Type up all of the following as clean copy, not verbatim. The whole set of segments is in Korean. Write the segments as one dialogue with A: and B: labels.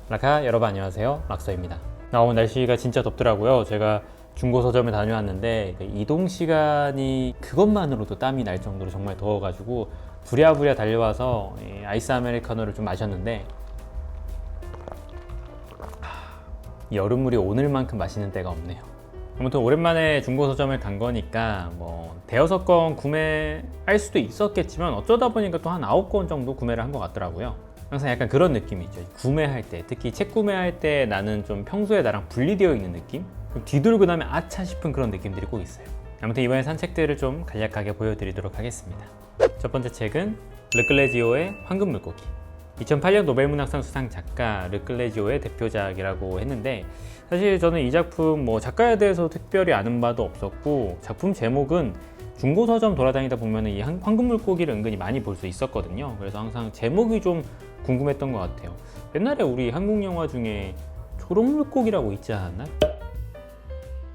A: 라카 여러분 안녕하세요, 락서입니다. 오늘 날씨가 진짜 덥더라고요. 제가 중고 서점에 다녀왔는데 이동 시간이 그것만으로도 땀이 날 정도로 정말 더워가지고 부랴부랴 달려와서 아이스 아메리카노를 좀 마셨는데 이 얼음물이 오늘만큼 마시는 때가 없네요. 아무튼 오랜만에 중고 서점을 간 거니까 뭐 대여섯 권 구매할 수도 있었겠지만 어쩌다 보니까 또 한 9권 정도 구매를 한 것 같더라고요. 항상 약간 그런 느낌이 있죠. 구매할 때, 특히 책 구매할 때 나는 좀 평소에 나랑 분리되어 있는 느낌? 뒤돌고 나면 아차 싶은 그런 느낌들이 꼭 있어요. 아무튼 이번에 산 책들을 좀 간략하게 보여드리도록 하겠습니다. 첫 번째 책은 르클레지오의 황금물고기. 2008년 노벨문학상 수상 작가 르클레지오의 대표작이라고 했는데, 사실 저는 이 작품 작가에 대해서 특별히 아는 바도 없었고, 작품 제목은 중고 서점 돌아다니다 보면 이 황금물고기를 은근히 많이 볼 수 있었거든요. 그래서 항상 제목이 좀 궁금했던 것 같아요. 옛날에 우리 한국 영화 중에 초록물고기라고 있지 않았나?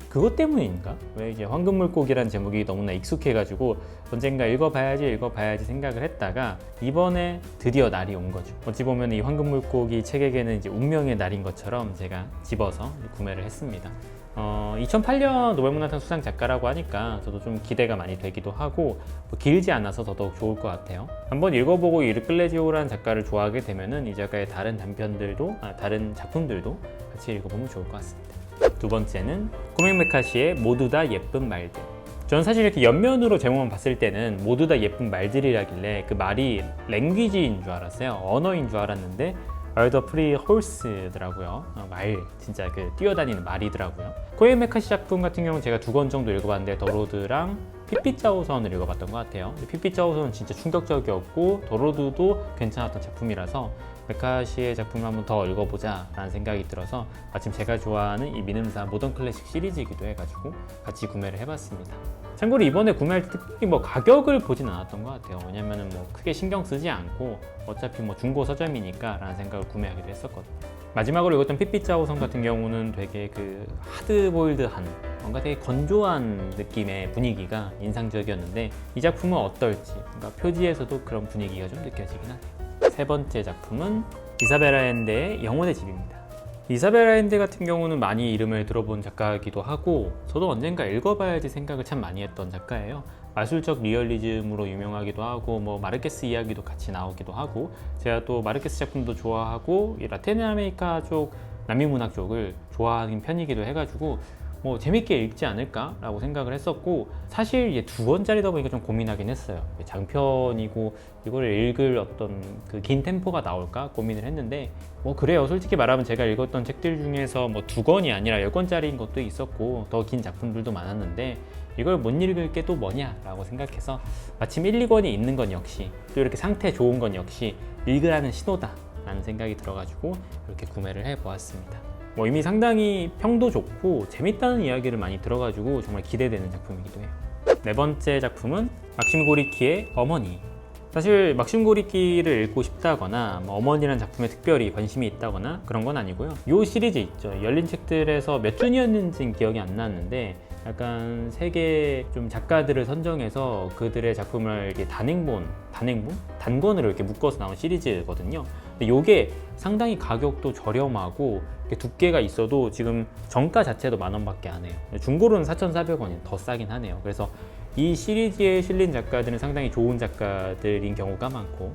A: 그것 때문인가? 왜 이제 황금물고기란 제목이 너무나 익숙해가지고 언젠가 읽어봐야지 생각을 했다가 이번에 드디어 날이 온 거죠. 어찌 보면 이 황금물고기 책에게는 이제 운명의 날인 것처럼 제가 집어서 구매를 했습니다. 2008년 노벨문학상 수상 작가라고 하니까 저도 좀 기대가 많이 되기도 하고 길지 않아서 더더욱 좋을 것 같아요. 한번 읽어보고 이 르클레지오라는 작가를 좋아하게 되면은 이 작가의 다른 단편들도 다른 작품들도 같이 읽어보면 좋을 것 같습니다. 두 번째는 코맥 메카시의 모두 다 예쁜 말들. 저는 사실 이렇게 옆면으로 제목만 봤을 때는 모두 다 예쁜 말들이라길래 그 말이 랭귀지인 줄 알았어요. 언어인 줄 알았는데 더 프리 홀스더라고요. 말, 진짜 그 뛰어다니는 말이더라고요. 코엑 메카시 작품 같은 경우는 제가 2권 정도 읽어봤는데 더로드랑 피피짜오선을 읽어봤던 것 같아요. 피피짜오선은 진짜 충격적이었고 더로드도 괜찮았던 작품이라서 메카시의 작품을 한번 더 읽어보자 라는 생각이 들어서 마침 제가 좋아하는 이 미음사 모던 클래식 시리즈이기도 해가지고 같이 구매를 해봤습니다. 참고로 이번에 구매할 때 특별히 가격을 보진 않았던 것 같아요. 왜냐면은 크게 신경 쓰지 않고 어차피 중고 서점이니까 라는 생각을 구매하기도 했었거든요. 마지막으로 읽었던 피피짜오선 같은 경우는 되게 그 하드보일드한 뭔가 되게 건조한 느낌의 분위기가 인상적이었는데 이 작품은 어떨지 뭔가 표지에서도 그런 분위기가 좀 느껴지긴 하네요. 세 번째 작품은 이사벨 아엔데의 영혼의 집입니다. 이사벨 아엔데 같은 경우는 많이 이름을 들어본 작가이기도 하고 저도 언젠가 읽어봐야지 생각을 참 많이 했던 작가예요. 마술적 리얼리즘으로 유명하기도 하고 마르케스 이야기도 같이 나오기도 하고 제가 또 마르케스 작품도 좋아하고 이 라틴 아메리카 쪽 남미 문학 쪽을 좋아하는 편이기도 해가지고 재밌게 읽지 않을까 라고 생각을 했었고 사실 이게 2권짜리다 보니까 좀 고민하긴 했어요. 장편이고 이걸 읽을 어떤 그 긴 템포가 나올까 고민을 했는데 그래요. 솔직히 말하면 제가 읽었던 책들 중에서 2권이 아니라 10권짜리인 것도 있었고 더 긴 작품들도 많았는데 이걸 못 읽을 게 또 뭐냐 라고 생각해서 마침 1, 2권이 있는 건 역시 또 이렇게 상태 좋은 건 역시 읽으라는 신호다 라는 생각이 들어가지고 이렇게 구매를 해보았습니다. 이미 상당히 평도 좋고 재밌다는 이야기를 많이 들어가지고 정말 기대되는 작품이기도 해요. 네 번째 작품은 막심 고리키의 어머니. 사실 막심 고리키를 읽고 싶다거나 어머니라는 작품에 특별히 관심이 있다거나 그런 건 아니고요. 이 시리즈 있죠. 열린 책들에서 몇 준이었는지는 기억이 안 나는데 약간 세계 좀 작가들을 선정해서 그들의 작품을 이렇게 단권으로 이렇게 묶어서 나온 시리즈거든요. 근데 이게 상당히 가격도 저렴하고 두께가 있어도 지금 정가 자체도 10,000원밖에 안 해요. 중고로는 4,400원이 더 싸긴 하네요. 그래서 이 시리즈에 실린 작가들은 상당히 좋은 작가들인 경우가 많고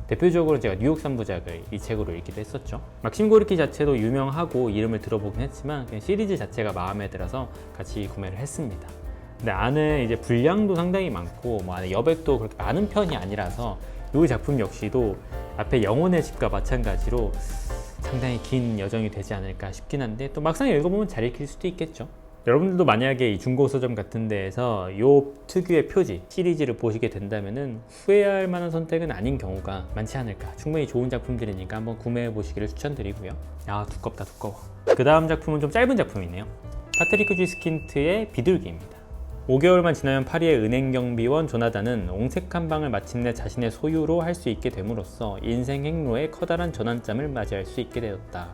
A: 대표적으로 제가 뉴욕 3부작을 이 책으로 읽기도 했었죠. 막심 고리키 자체도 유명하고 이름을 들어보긴 했지만 그냥 시리즈 자체가 마음에 들어서 같이 구매를 했습니다. 근데 안에 이제 분량도 상당히 많고 안에 여백도 그렇게 많은 편이 아니라서 이 작품 역시도 앞에 영혼의 집과 마찬가지로 상당히 긴 여정이 되지 않을까 싶긴 한데 또 막상 읽어보면 잘 읽힐 수도 있겠죠. 여러분들도 만약에 이 중고 서점 같은 데에서 이 특유의 표지 시리즈를 보시게 된다면은 후회할 만한 선택은 아닌 경우가 많지 않을까. 충분히 좋은 작품들이니까 한번 구매해 보시기를 추천드리고요. 두껍다 두꺼워. 그 다음 작품은 좀 짧은 작품이네요. 파트리크 G 스킨트의 비둘기입니다. 5개월만 지나면 파리의 은행 경비원 조나단은 옹색한 방을 마침내 자신의 소유로 할 수 있게 됨으로써 인생 행로의 커다란 전환점을 맞이할 수 있게 되었다.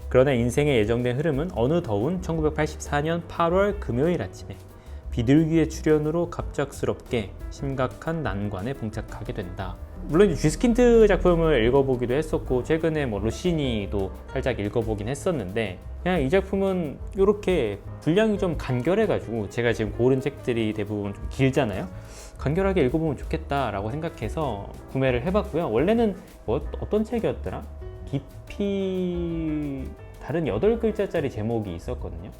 A: 그러나 인생의 예정된 흐름은 어느 더운 1984년 8월 금요일 아침에 비둘기의 출현으로 갑작스럽게 심각한 난관에 봉착하게 된다. 물론 쥐스킨트 작품을 읽어보기도 했었고 최근에 뭐 루시니도 살짝 읽어보긴 했었는데 그냥 이 작품은 이렇게 분량이 좀 간결해가지고 제가 지금 고른 책들이 대부분 좀 길잖아요. 간결하게 읽어보면 좋겠다라고 생각해서 구매를 해봤고요. 원래는 뭐 어떤 책이었더라? 깊이 다른 8글자짜리 제목이 있었거든요.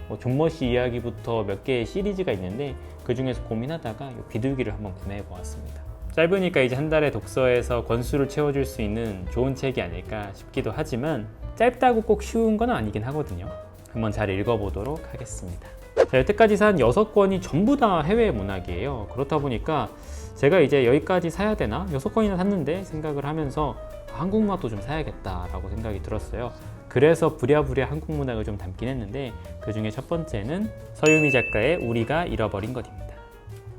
A: 뭐 존머시 이야기부터 몇 개의 시리즈가 있는데 그 중에서 고민하다가 이 비둘기를 한번 구매해 보았습니다. 짧으니까 이제 한 달에 독서에서 권수를 채워줄 수 있는 좋은 책이 아닐까 싶기도 하지만 짧다고 꼭 쉬운 건 아니긴 하거든요. 한번 잘 읽어보도록 하겠습니다. 자, 여태까지 산 6권이 전부 다 해외 문학이에요. 그렇다 보니까 제가 이제 여기까지 사야 되나? 6권이나 샀는데 생각을 하면서 한국 문학도 좀 사야겠다라고 생각이 들었어요. 그래서 부랴부랴 한국 문학을 좀 담긴 했는데 그 중에 첫 번째는 서유미 작가의 우리가 잃어버린 것입니다.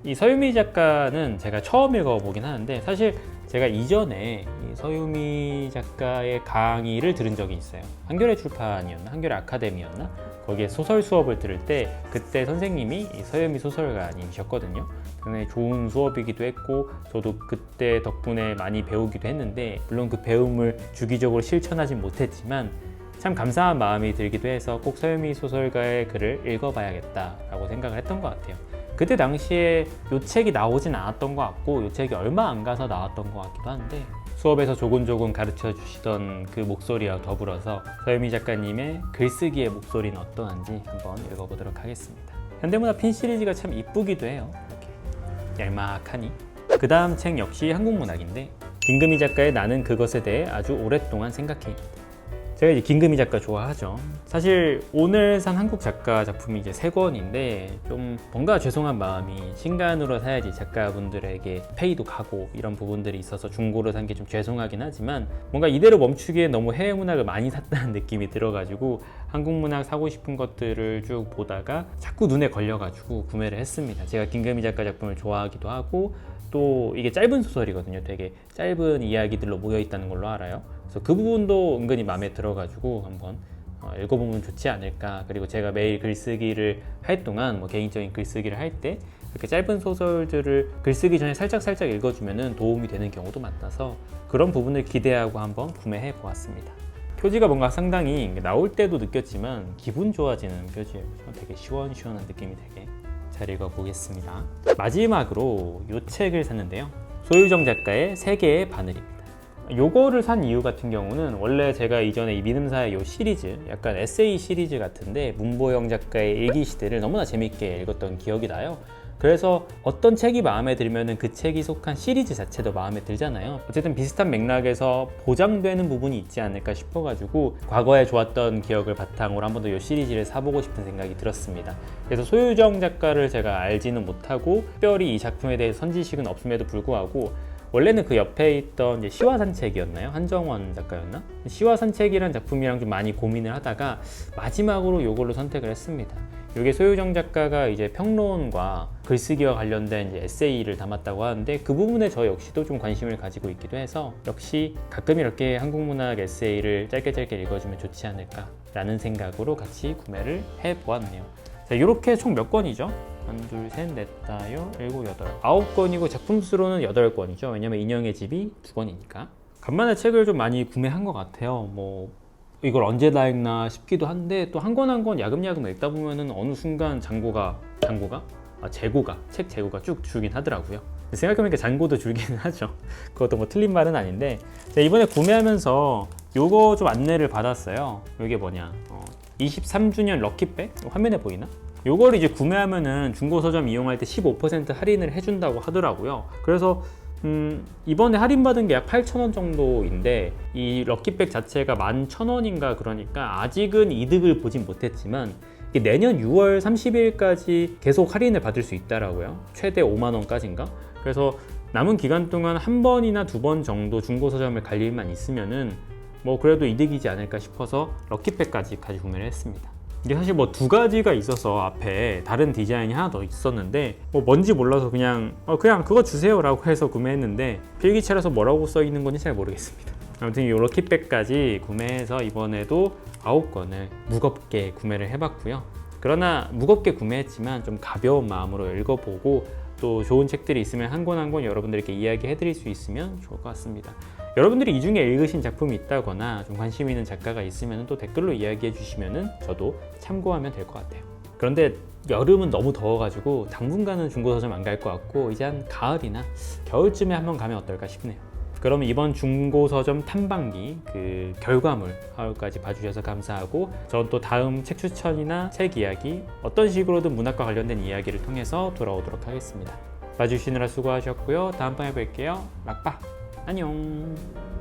A: 이 서유미 작가는 제가 처음 읽어보긴 하는데 사실 제가 이전에 이 서유미 작가의 강의를 들은 적이 있어요. 한겨레 출판이었나? 한겨레 아카데미였나? 거기에 소설 수업을 들을 때 그때 선생님이 이 서유미 소설가님이셨거든요. 굉장히 좋은 수업이기도 했고 저도 그때 덕분에 많이 배우기도 했는데 물론 그 배움을 주기적으로 실천하진 못했지만 참 감사한 마음이 들기도 해서 꼭 서유미 소설가의 글을 읽어봐야겠다라고 생각을 했던 것 같아요. 그때 당시에 이 책이 나오진 않았던 것 같고 이 책이 얼마 안 가서 나왔던 것 같기도 한데 수업에서 조곤조곤 가르쳐 주시던 그 목소리와 더불어서 서유미 작가님의 글쓰기의 목소리는 어떠한지 한번 읽어보도록 하겠습니다. 현대문학 핀 시리즈가 참 이쁘기도 해요. 이렇게 얄막하니. 그 다음 책 역시 한국문학인데 김금희 작가의 나는 그것에 대해 아주 오랫동안 생각해입니다. 제가 이제 김금희 작가 좋아하죠. 사실 오늘 산 한국 작가 작품이 이제 3권인데 좀 뭔가 죄송한 마음이 신간으로 사야지 작가분들에게 페이도 가고 이런 부분들이 있어서 중고로 산 게 좀 죄송하긴 하지만 뭔가 이대로 멈추기에 너무 해외 문학을 많이 샀다는 느낌이 들어가지고 한국 문학 사고 싶은 것들을 쭉 보다가 자꾸 눈에 걸려가지고 구매를 했습니다. 제가 김금희 작가 작품을 좋아하기도 하고 또 이게 짧은 소설이거든요. 되게 짧은 이야기들로 모여 있다는 걸로 알아요. 그래서 그 부분도 은근히 마음에 들어가지고 한번 읽어보면 좋지 않을까. 그리고 제가 매일 글쓰기를 할 동안 뭐 개인적인 글쓰기를 할 때 이렇게 짧은 소설들을 글쓰기 전에 살짝 읽어주면 도움이 되는 경우도 많아서 그런 부분을 기대하고 한번 구매해 보았습니다. 표지가 뭔가 상당히 나올 때도 느꼈지만 기분 좋아지는 표지예요. 되게 시원시원한 느낌이 되게 잘 읽어보겠습니다. 마지막으로 이 책을 샀는데요. 소유정 작가의 세계의 바늘입니다. 요거를 산 이유 같은 경우는 원래 제가 이전에 이 믿음사의 요 시리즈 약간 에세이 시리즈 같은데 문보영 작가의 일기시대를 너무나 재밌게 읽었던 기억이 나요. 그래서 어떤 책이 마음에 들면은 그 책이 속한 시리즈 자체도 마음에 들잖아요. 어쨌든 비슷한 맥락에서 보장되는 부분이 있지 않을까 싶어가지고 과거에 좋았던 기억을 바탕으로 한 번 더 이 시리즈를 사보고 싶은 생각이 들었습니다. 그래서 소유정 작가를 제가 알지는 못하고 특별히 이 작품에 대해 선지식은 없음에도 불구하고 원래는 그 옆에 있던 이제 시화산책이었나요? 한정원 작가였나? 시화산책이라는 작품이랑 좀 많이 고민을 하다가 마지막으로 이걸로 선택을 했습니다. 이게 소유정 작가가 이제 평론과 글쓰기와 관련된 이제 에세이를 담았다고 하는데 그 부분에 저 역시도 좀 관심을 가지고 있기도 해서 역시 가끔 이렇게 한국문학 에세이를 짧게 읽어주면 좋지 않을까 라는 생각으로 같이 구매를 해보았네요. 자, 이렇게 총 몇 권이죠? 하나, 둘, 셋, 넷, 다섯, 일곱, 여덟 9권이고 작품 수로는 8권이죠. 왜냐면 인형의 집이 2권이니까 간만에 책을 좀 많이 구매한 것 같아요. 뭐 이걸 언제 다 읽나 싶기도 한데 또 한 권 한 권 야금야금 읽다 보면은 어느 순간 책 재고가 쭉 줄긴 하더라고요. 생각해보니까 잔고도 줄기는 하죠. 그것도 뭐 틀린 말은 아닌데 이번에 구매하면서 요거 좀 안내를 받았어요. 이게 뭐냐 23주년 럭키백? 화면에 보이나? 요걸 이제 구매하면은 중고 서점 이용할 때 15% 할인을 해준다고 하더라고요. 그래서 이번에 할인받은 게 약 8,000원 정도인데 이 럭키백 자체가 11,000원인가 그러니까 아직은 이득을 보진 못했지만 이게 내년 6월 30일까지 계속 할인을 받을 수 있다라고요. 최대 5만원까지인가? 그래서 남은 기간 동안 한 번이나 두 번 정도 중고 서점을 갈 일만 있으면은 뭐 그래도 이득이지 않을까 싶어서 럭키백까지 구매를 했습니다. 이게 사실 뭐 2가지가 있어서 앞에 다른 디자인이 하나 더 있었는데 뭐 뭔지 몰라서 그냥 그거 주세요 라고 해서 구매했는데 필기체라서 뭐라고 써 있는 건지 잘 모르겠습니다. 아무튼 이 럭키백까지 구매해서 이번에도 9권을 무겁게 구매를 해봤고요. 그러나 무겁게 구매했지만 좀 가벼운 마음으로 읽어보고 또 좋은 책들이 있으면 한 권 한 권 여러분들께 이야기해 드릴 수 있으면 좋을 것 같습니다. 여러분들이 이 중에 읽으신 작품이 있다거나 좀 관심 있는 작가가 있으면 또 댓글로 이야기해 주시면 저도 참고하면 될 것 같아요. 그런데 여름은 너무 더워가지고 당분간은 중고서점 안 갈 것 같고 이제 한 가을이나 겨울쯤에 한번 가면 어떨까 싶네요. 그러면 이번 중고서점 탐방기 그 결과물 하울까지 봐주셔서 감사하고 전 또 다음 책 추천이나 책 이야기 어떤 식으로든 문학과 관련된 이야기를 통해서 돌아오도록 하겠습니다. 봐주시느라 수고하셨고요. 다음번에 뵐게요. 막바 안녕.